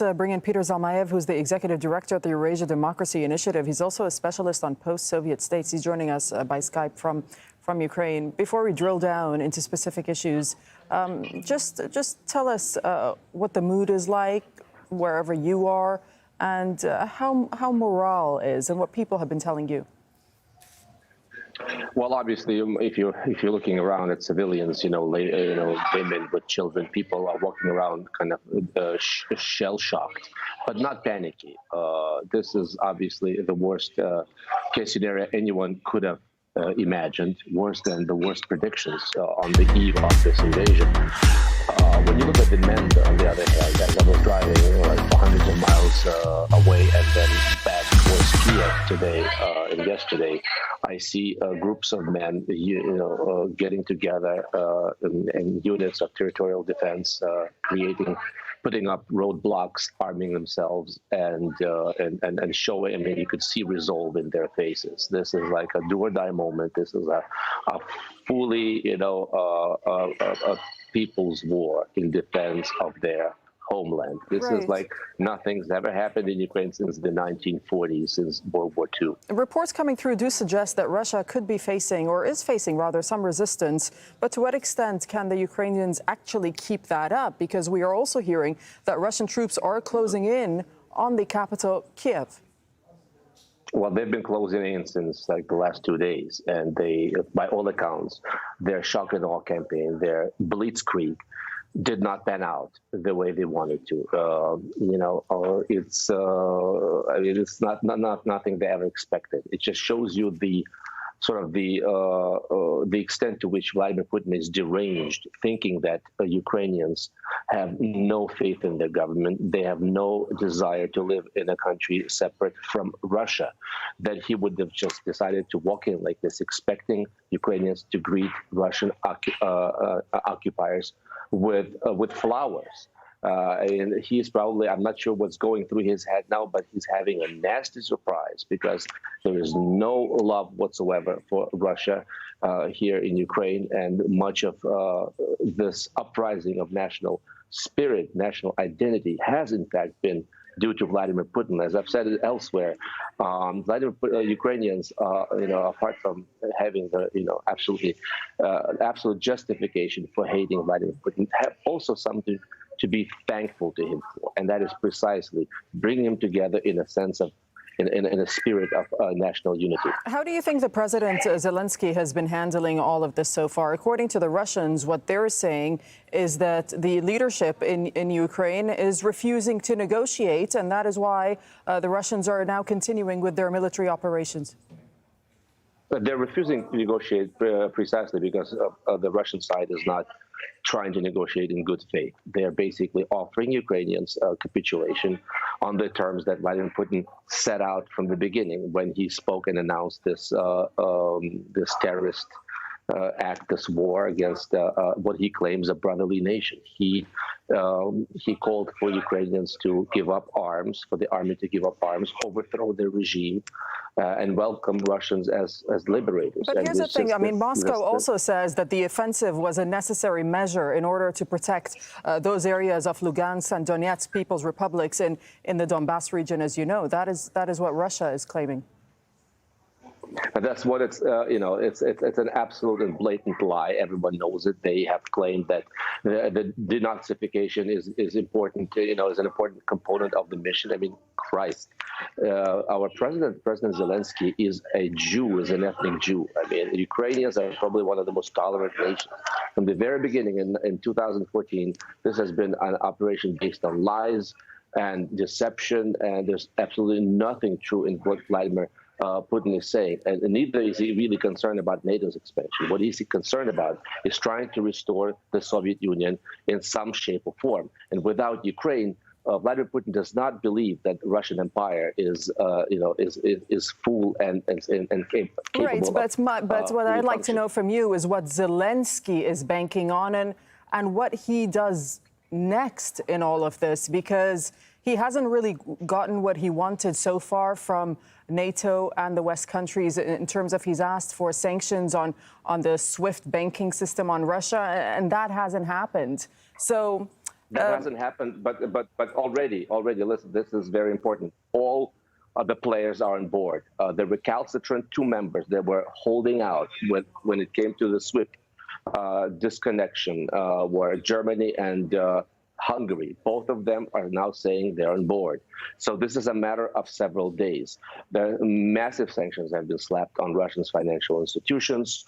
Bring in Peter Zalmayev, who's the executive director at the Eurasia Democracy Initiative. He's also a specialist on post-Soviet states. He's joining us by Skype from Ukraine. Before we drill down into specific issues, just tell us what the mood is like wherever you are, and how morale is, and what people have been telling you. Well, obviously, if you're looking around at civilians, women with children, people are walking around kind of shell-shocked, but not panicky. This is obviously the worst case scenario anyone could have imagined, worse than the worst predictions on the eve of this invasion. When you look at the men, on the other hand, as I was driving for hundreds of miles away and then back towards Kiev today and yesterday, I see groups of men, getting together in units of territorial defense, putting up roadblocks, arming themselves, and showing. I mean, you could see resolve in their faces. This is like a do or die moment. This is a fully, a people's war in defense of their homeland. This is like nothing's ever happened in Ukraine since the 1940s, since World War II. Reports coming through do suggest that Russia could be facing, or is facing rather, some resistance. But to what extent can the Ukrainians actually keep that up? Because we are also hearing that Russian troops are closing in on the capital, Kiev. Well, they've been closing in since like the last 2 days, and they, by all accounts, their shock and awe campaign, their blitzkrieg, did not pan out the way they wanted to. It's not nothing they ever expected. It just shows you the sort of the extent to which Vladimir Putin is deranged, thinking that Ukrainians have no faith in their government. They have no desire to live in a country separate from Russia, that he would have just decided to walk in like this, expecting Ukrainians to greet Russian occupiers with flowers. And he's probably, I'm not sure what's going through his head now, but he's having a nasty surprise because there is no love whatsoever for Russia here in Ukraine. And much of this uprising of national spirit, national identity has in fact been due to Vladimir Putin. As I've said it elsewhere, Ukrainians, apart from having the, absolute justification for hating Vladimir Putin, have also something to be thankful to him for, and that is precisely bringing him together in a sense of, in a spirit of national unity. How do you think the President Zelensky has been handling all of this so far? According to the Russians, what they're saying is that the leadership in Ukraine is refusing to negotiate, and that is why the Russians are now continuing with their military operations. They're refusing to negotiate precisely because the Russian side is not trying to negotiate in good faith. They're basically offering Ukrainians capitulation on the terms that Vladimir Putin set out from the beginning when he spoke and announced this this terrorist act, this war against what he claims a brotherly nation. He called for Ukrainians to give up arms, for the army to give up arms, overthrow the regime, and welcome Russians as liberators. But here's the thing, I mean, Moscow also says that the offensive was a necessary measure in order to protect those areas of Lugansk and Donetsk People's Republics in the Donbass region, as you know. That is what Russia is claiming. And that's what it's, it's an absolute and blatant lie. Everyone knows it. They have claimed that the denazification is important, is an important component of the mission. I mean, Christ, our President Zelensky is a Jew, is an ethnic Jew. I mean, Ukrainians are probably one of the most tolerant nations. From the very beginning in 2014, this has been an operation based on lies and deception, and there's absolutely nothing true in what Vladimir Putin is saying, and neither is he really concerned about NATO's expansion. What he's concerned about is trying to restore the Soviet Union in some shape or form. And without Ukraine, Vladimir Putin does not believe that the Russian Empire is full and capable. Right, but what I'd like to know from you is what Zelensky is banking on, and what he does next in all of this, because he hasn't really gotten what he wanted so far from NATO and the West countries in terms of he's asked for sanctions on the SWIFT banking system on Russia, and that hasn't happened. So That hasn't happened, but already, listen, this is very important. All the players are on board. The recalcitrant two members that were holding out when it came to the SWIFT disconnection were Germany and Hungary. Both of them are now saying they're on board. So this is a matter of several days. The massive sanctions have been slapped on Russia's financial institutions.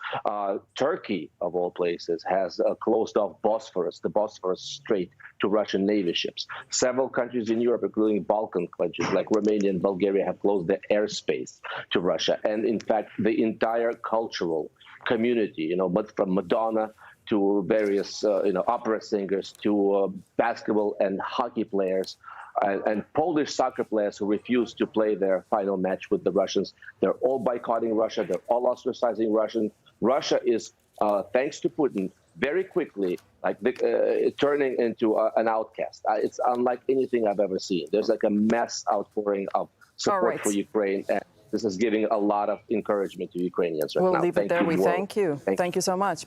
Turkey, of all places, has closed off Bosphorus, the Bosphorus Strait, to Russian Navy ships. Several countries in Europe, including Balkan countries like Romania and Bulgaria, have closed their airspace to Russia. And in fact, the entire cultural community, but from Madonna to various, opera singers, to basketball and hockey players, and Polish soccer players who refuse to play their final match with the Russians. They're all boycotting Russia. They're all ostracizing Russian. Russia is, thanks to Putin, very quickly turning into an outcast. It's unlike anything I've ever seen. There's like a mass outpouring of support for Ukraine. And this is giving a lot of encouragement to Ukrainians right now. We'll leave it there. We thank you. Thank you so much.